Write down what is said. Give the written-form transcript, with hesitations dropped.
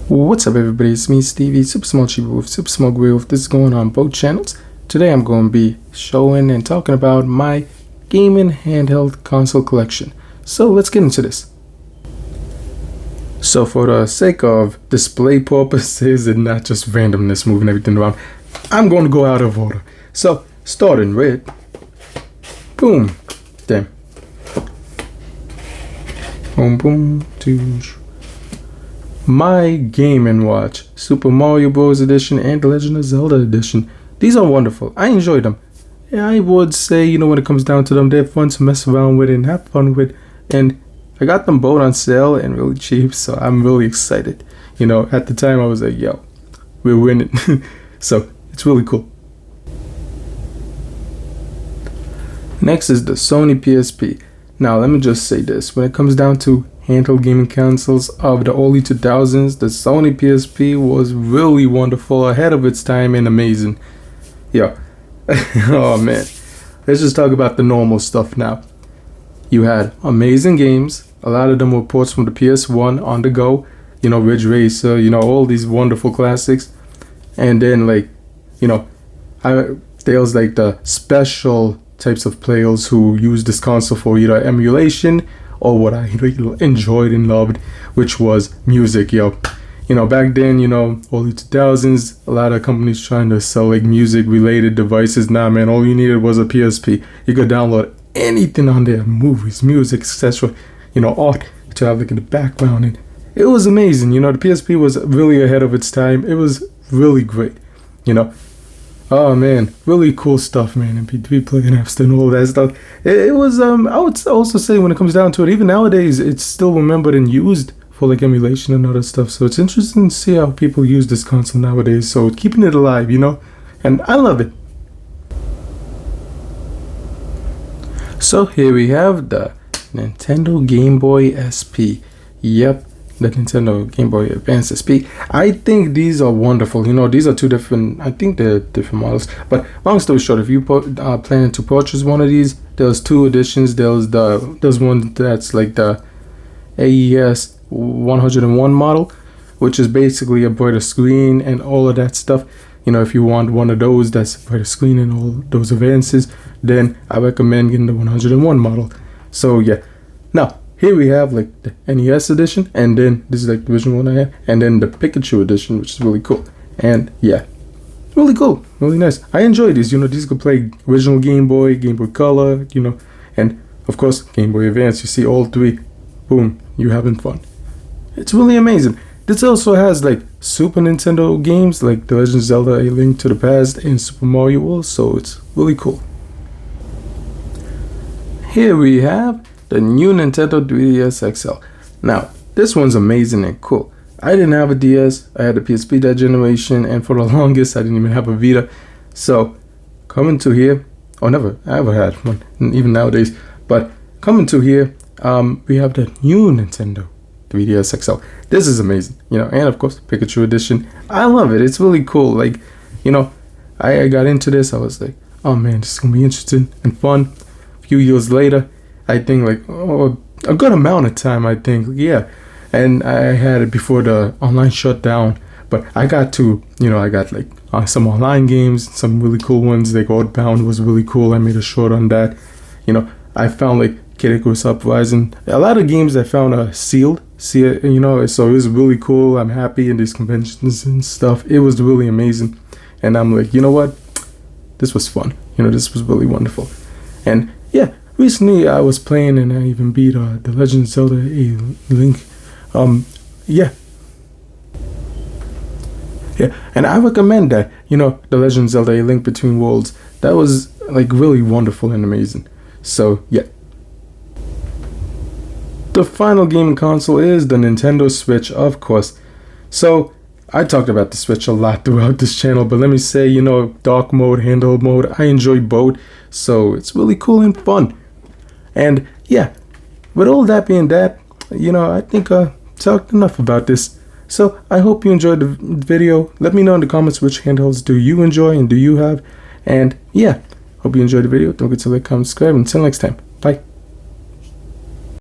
What's up everybody, it's me Stevie, Super Small Cheaper with Super Small Grill. This is going on both channels. Today I'm going to be showing and talking about my gaming handheld console collection. So let's get into this. So for the sake of display purposes and not just randomness moving everything around, I'm going to go out of order. So starting with, boom, damn, boom, boom, two. My Game & Watch, Super Mario Bros. Edition and The Legend of Zelda Edition. These are wonderful. I enjoy them. Yeah, I would say, when it comes down to them, they're fun to mess around with and have fun with. And I got them both on sale and really cheap, so I'm really excited. At the time I was like, yo, we're winning. So it's really cool. Next is the Sony PSP. Now let me just say this. When it comes down to handheld gaming consoles of the early 2000s, the Sony PSP was really wonderful, ahead of its time, and amazing. Yeah. Oh man, let's just talk about the normal stuff now. You had amazing games. A lot of them were ports from the PS1 on the go, Ridge Racer, all these wonderful classics. And then there was like the special types of players who used this console for either emulation or what I enjoyed and loved, which was music, back then, early 2000s, a lot of companies trying to sell like music related devices. Nah man, all you needed was a PSP. You could download anything on there, movies, music, etc., art to have like in the background, and it was amazing. The PSP was really ahead of its time. It was really great, Oh man, really cool stuff, man. MP3 player and Napster and all that stuff. It was I would also say, when it comes down to it, even nowadays it's still remembered and used for like emulation and other stuff. So it's interesting to see how people use this console nowadays. So keeping it alive, and I love it. So here we have the Nintendo Game Boy SP. Yep, the Nintendo Game Boy Advance SP. I think these are wonderful. These are two different, I think they're different models. But long story short, if you planning to purchase one of these, there's two editions. There's one that's like the AES 101 model, which is basically a brighter screen and all of that stuff. If you want one of those that's a brighter screen and all those advances, then I recommend getting the 101 model. So yeah. Now here we have like the NES edition, and then this is like the original one I had, and then the Pikachu edition, which is really cool. And yeah, really cool, really nice. I enjoy these. These could play original Game Boy Color, and of course Game Boy Advance. You see all three, boom, you having fun. It's really amazing. This also has like Super Nintendo games like The Legend of Zelda: A Link to the Past and Super Mario World, so it's really cool. Here we have the new Nintendo 3DS XL. Now, this one's amazing and cool. I didn't have a DS, I had a PSP that generation, and for the longest I didn't even have a Vita. So, coming to here, I ever had one, even nowadays, but coming to here, we have the new Nintendo 3DS XL. This is amazing, and of course, Pikachu edition. I love it, it's really cool. I got into this, I was like, oh man, this is gonna be interesting and fun. A few years later, I think a good amount of time, I think, yeah. And I had it before the online shut down, but I got to, I got some online games, some really cool ones. Like Earthbound was really cool. I made a short on that. I found like Kid Icarus Uprising. A lot of games I found sealed, so it was really cool. I'm happy in these conventions and stuff. It was really amazing. And I'm like, you know what? This was fun. This was really wonderful. And yeah. Recently, I was playing and I even beat The Legend of Zelda: A Link. Yeah, and I recommend that. The Legend of Zelda: A Link Between Worlds. That was like really wonderful and amazing. So yeah. The final gaming console is the Nintendo Switch, of course. So I talked about the Switch a lot throughout this channel, but let me say, dark mode, handheld mode, I enjoy both. So it's really cool and fun. And yeah, with all that being that, I think I talked enough about this. So I hope you enjoyed the video. Let me know in the comments which handhelds do you enjoy and do you have. And yeah, hope you enjoyed the video. Don't forget to like, comment, subscribe. Until next time, bye.